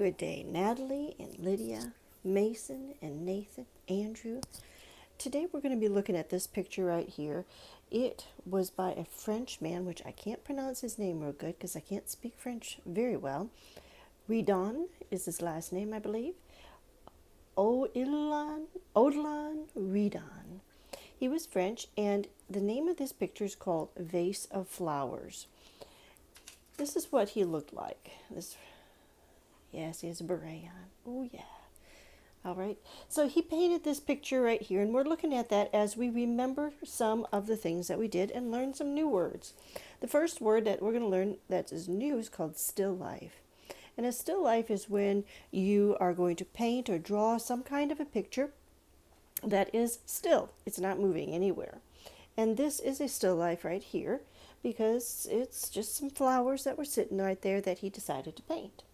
Good day, Natalie and Lydia, Mason and Nathan, Andrew. Today we're going to be looking at this picture right here. It was by a French man, which I can't pronounce his name real good because I can't speak French very well. Redon is his last name, I believe. Odilon Redon. He was French, and the name of this picture is called Vase of Flowers. This is what he looked like. Yes, he has a beret on. Oh, yeah. All right. So he painted this picture right here, and we're looking at that as we remember some of the things that we did and learn some new words. The first word that we're going to learn that is new is called still life. And a still life is when you are going to paint or draw some kind of a picture that is still. It's not moving anywhere. And this is a still life right here because it's just some flowers that were sitting right there that he decided to paint.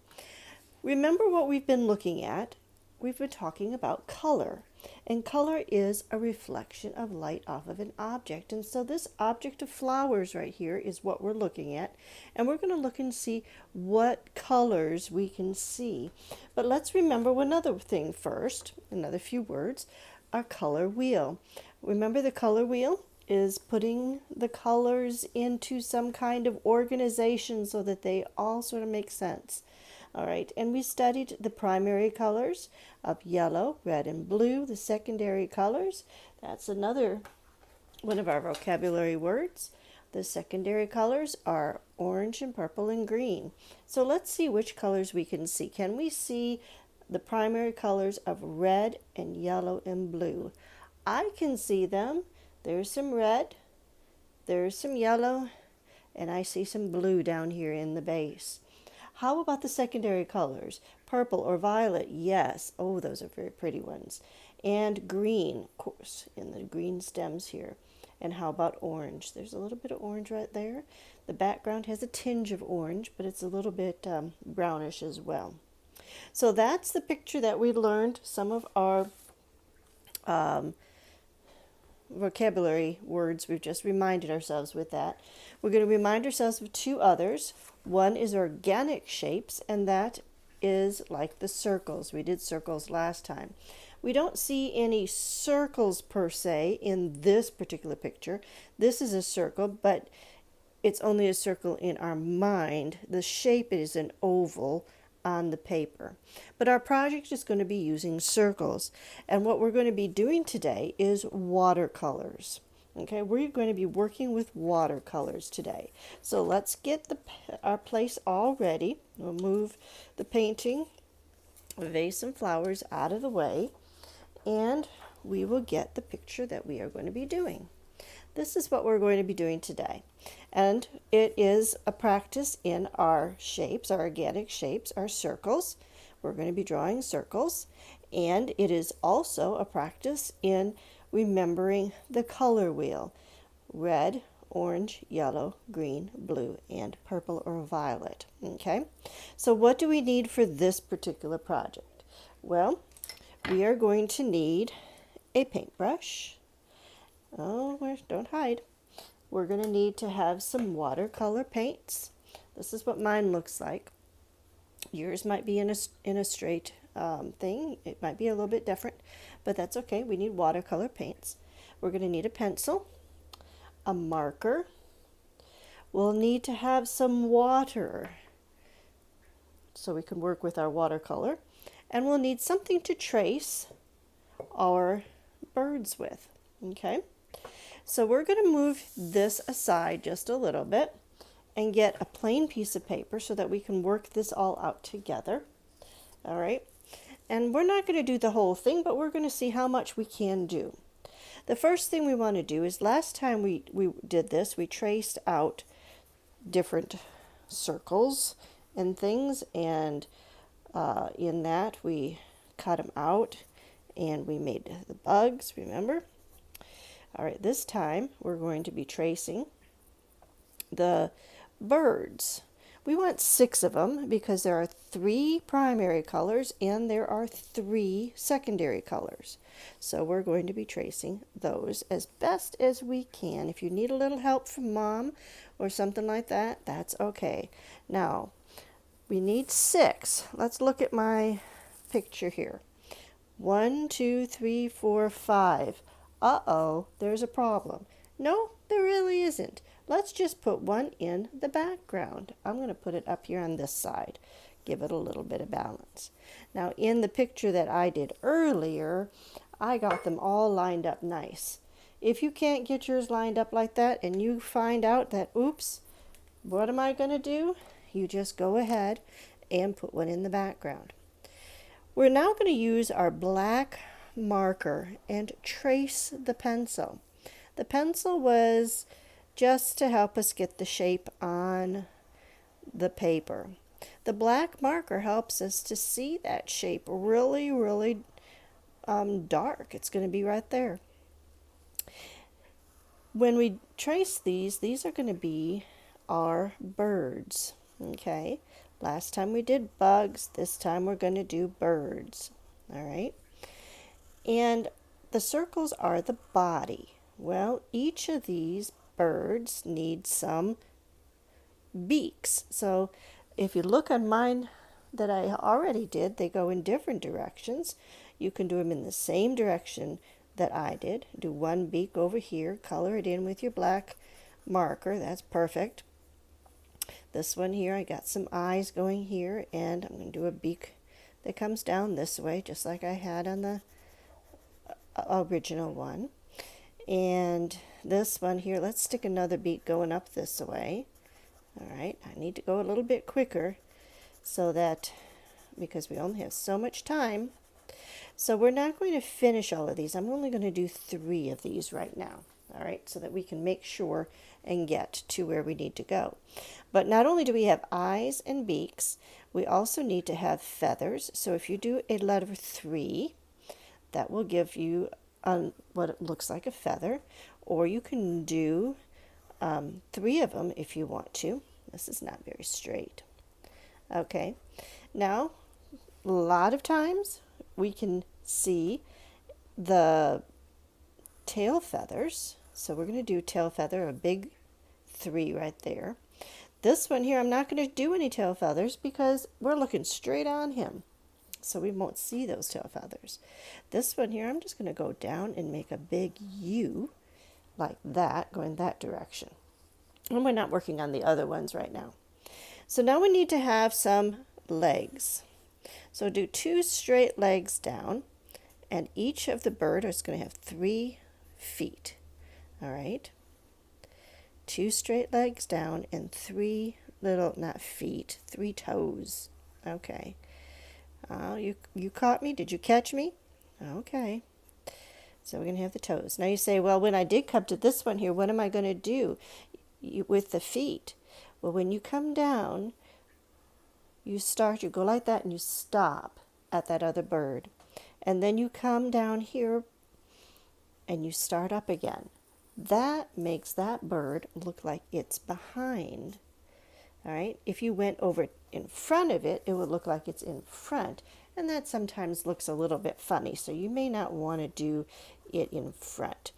Remember what we've been looking at? We've been talking about color. And color is a reflection of light off of an object. And so this object of flowers right here is what we're looking at. And we're going to look and see what colors we can see. But let's remember one other thing first, another few words, our color wheel. Remember the color wheel is putting the colors into some kind of organization so that they all sort of make sense. All right, and we studied the primary colors of yellow, red, and blue, the secondary colors. That's another one of our vocabulary words. The secondary colors are orange and purple and green. So let's see which colors we can see. Can we see the primary colors of red and yellow and blue? I can see them. There's some red, there's some yellow, and I see some blue down here in the base. How about the secondary colors? Purple or violet? Yes. Oh, those are very pretty ones. And green, of course, in the green stems here. And how about orange? There's a little bit of orange right there. The background has a tinge of orange, but it's a little bit brownish as well. So that's the picture that we learned. Some of our vocabulary words, we've just reminded ourselves with that. We're going to remind ourselves of two others. One is organic shapes, and that is like the circles. We did circles last time. We don't see any circles per se in this particular picture. This is a circle, but it's only a circle in our mind. The shape is an oval on the paper. But our project is going to be using circles. And what we're going to be doing today is watercolors. Okay, we're going to be working with watercolors today. So let's get our place all ready. We'll move the painting, Vase and Flowers, out of the way, and we will get the picture that we are going to be doing. This is what we're going to be doing today. And it is a practice in our shapes, our organic shapes, our circles. We're going to be drawing circles. And it is also a practice in remembering the color wheel. Red, orange, yellow, green, blue, and purple or violet. Okay? So what do we need for this particular project? Well, we are going to need a paintbrush. Oh, don't hide. We're going to need to have some watercolor paints. This is what mine looks like. Yours might be in a straight thing. It might be a little bit different, but that's okay. We need watercolor paints. We're going to need a pencil, a marker. We'll need to have some water so we can work with our watercolor. And we'll need something to trace our birds with. Okay? So we're going to move this aside just a little bit and get a plain piece of paper so that we can work this all out together. All right? And we're not going to do the whole thing, but we're going to see how much we can do. The first thing we want to do is last time we did this, we traced out different circles and things, and in that we cut them out and we made the bugs, remember? All right, this time we're going to be tracing the birds. We want 6 of them because there are 3 primary colors and there are 3 secondary colors. So we're going to be tracing those as best as we can. If you need a little help from mom or something like that, that's okay. Now, We need 6. Let's look at my picture here. 1, 2, 3, 4, 5. Uh-oh, there's a problem. No, there really isn't. Let's just put one in the background. I'm going to put it up here on this side. Give it a little bit of balance. Now, in the picture that I did earlier, I got them all lined up nice. If you can't get yours lined up like that and you find out that, oops, what am I going to do? You just go ahead and put one in the background. We're now going to use our black marker and trace the pencil. The pencil was just to help us get the shape on the paper. The black marker helps us to see that shape really, really dark. It's going to be right there. When we trace these are going to be our birds. Okay, last time we did bugs, this time we're going to do birds. All right, and the circles are the body. Well, each of these birds needs some beaks. So if you look on mine that I already did, they go in different directions. You can do them in the same direction that I did. Do one beak over here, color it in with your black marker. That's perfect. This one here, I got some eyes going here, and I'm going to do a beak that comes down this way, just like I had on the original one. And this one here, let's stick another beak going up this way. All right, I need to go a little bit quicker so that, because we only have so much time. So we're not going to finish all of these. I'm only going to do 3 of these right now. All right, so that we can make sure and get to where we need to go. But not only do we have eyes and beaks, we also need to have feathers. So if you do a letter 3, that will give you what it looks like a feather. Or you can do 3 of them if you want to. This is not very straight. Okay, now a lot of times we can see the tail feathers. So we're going to do tail feather, a big 3 right there. This one here, I'm not going to do any tail feathers because we're looking straight on him. So we won't see those tail feathers. This one here, I'm just going to go down and make a big U like that, going that direction. And we're not working on the other ones right now. So now we need to have some legs. So do 2 straight legs down, and each of the bird is going to have 3 feet. All right. 2 straight legs down and 3 little, not feet, 3 toes. Okay. You caught me? Did you catch me? Okay. So we're going to have the toes. Now you say, well, when I did come to this one here, what am I going to do with the feet? Well, when you come down, you go like that and you stop at that other bird. And then you come down here and you start up again. That makes that bird look like it's behind. All right. If you went over in front of it, it would look like it's in front. And that sometimes looks a little bit funny. So you may not want to do it in front.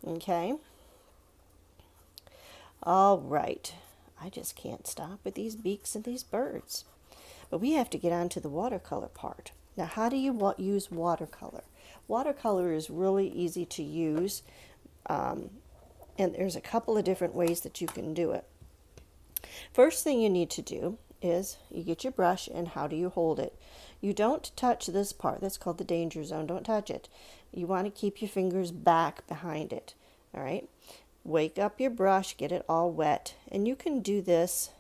Okay. All right. I just can't stop with these beaks and these birds. But we have to get on to the watercolor part. Now, how do you use watercolor? Watercolor is really easy to use. And there's a couple of different ways that you can do it. First thing you need to do is you get your brush, and how do you hold it? You don't touch this part. That's called the danger zone. Don't touch it. You want to keep your fingers back behind it. All right. Wake up your brush, get it all wet, and you can do this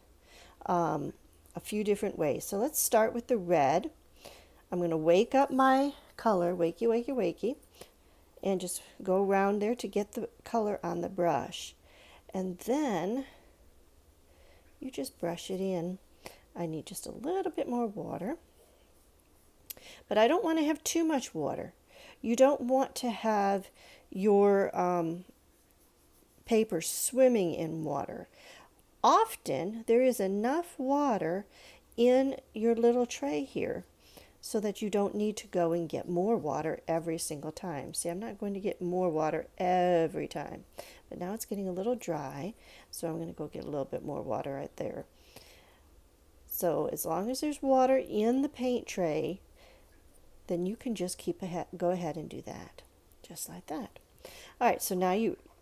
a few different ways. So let's start with the red. I'm going to wake up my color, wakey, wakey, wakey, and just go around there to get the color on the brush. And then you just brush it in. I need just a little bit more water. But I don't want to have too much water. You don't want to have your paper swimming in water. Often there is enough water in your little tray here so that you don't need to go and get more water every single time. See, I'm not going to get more water every time. But now it's getting a little dry, so I'm going to go get a little bit more water right there. So as long as there's water in the paint tray, then you can just go ahead and do that, just like that. All right, so now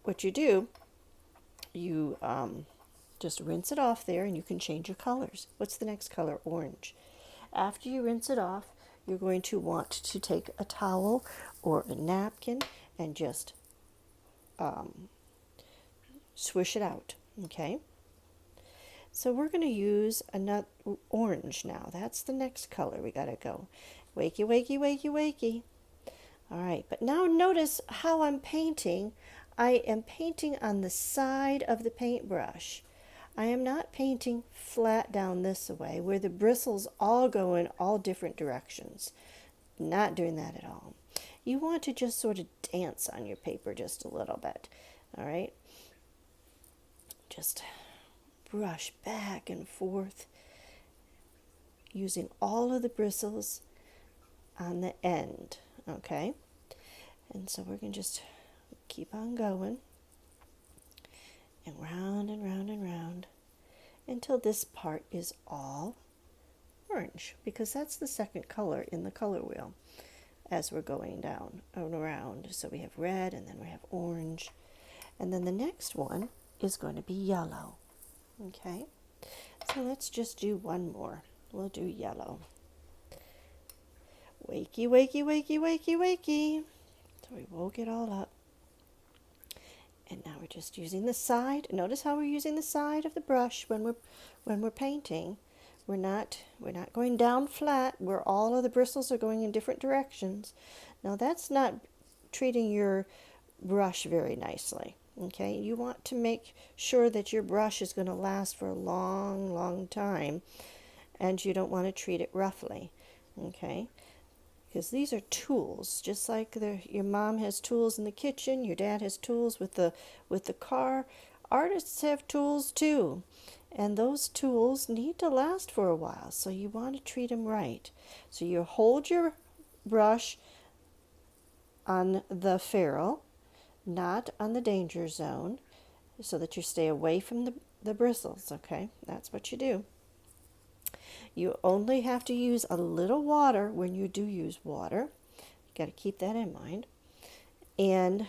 what you do, you just rinse it off there, and you can change your colors. What's the next color? Orange. After you rinse it off, you're going to want to take a towel or a napkin and just swish it out, okay? So we're going to use another orange now. That's the next color we got to go. Wakey, wakey, wakey, wakey. All right, but now notice how I'm painting. I am painting on the side of the paintbrush. I am not painting flat down this way where the bristles all go in all different directions. Not doing that at all. You want to just sort of dance on your paper just a little bit. All right, just brush back and forth using all of the bristles on the end, okay? And so we're going to just keep on going and round and round and round until this part is all orange, because that's the second color in the color wheel as we're going down and around. So we have red, and then we have orange, and then the next one is going to be yellow. Okay, so let's just do one more. We'll do yellow. Wakey, wakey, wakey, wakey, wakey. So we woke it all up. And now we're just using the side. Notice how we're using the side of the brush when we're painting. We're not going down flat where all of the bristles are going in different directions. Now that's not treating your brush very nicely. Okay, you want to make sure that your brush is going to last for a long, long time, and you don't want to treat it roughly. Okay, because these are tools, just like your mom has tools in the kitchen, your dad has tools with the car. Artists have tools too, and those tools need to last for a while, so you want to treat them right. So you hold your brush on the ferrule, not on the danger zone, so that you stay away from the bristles, okay? That's what you do. You only have to use a little water when you do use water. You got to keep that in mind. And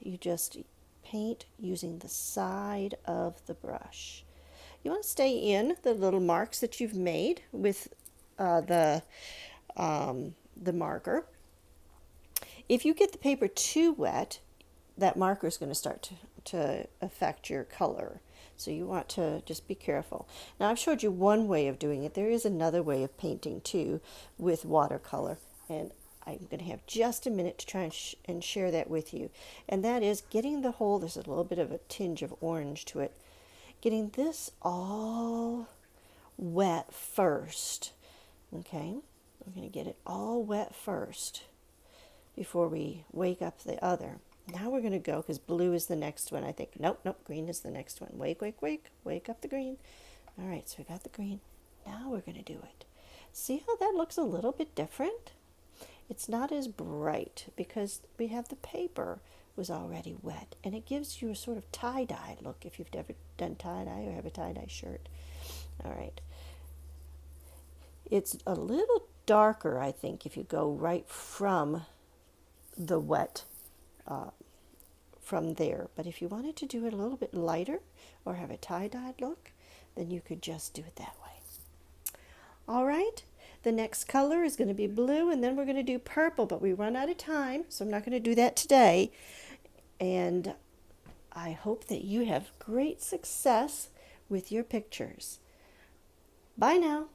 you just paint using the side of the brush. You want to stay in the little marks that you've made with the marker. If you get the paper too wet, that marker is going to start to affect your color. So you want to just be careful. Now I've showed you one way of doing it. There is another way of painting too with watercolor, and I'm going to have just a minute to try and share that with you. And that is getting the whole, there's a little bit of a tinge of orange to it, getting this all wet first. Okay, we're going to get it all wet first before we wake up the other. Now we're going to go, because blue is the next one, I think. Nope, green is the next one. Wake, wake, wake. Wake up the green. All right, so we got the green. Now we're going to do it. See how that looks a little bit different? It's not as bright because we have the paper was already wet, and it gives you a sort of tie-dye look if you've ever done tie-dye or have a tie-dye shirt. All right. It's a little darker, I think, if you go right from the wet from there. But if you wanted to do it a little bit lighter or have a tie-dyed look, then you could just do it that way. All right, the next color is going to be blue, and then we're going to do purple, but we run out of time, so I'm not going to do that today. And I hope that you have great success with your pictures. Bye now.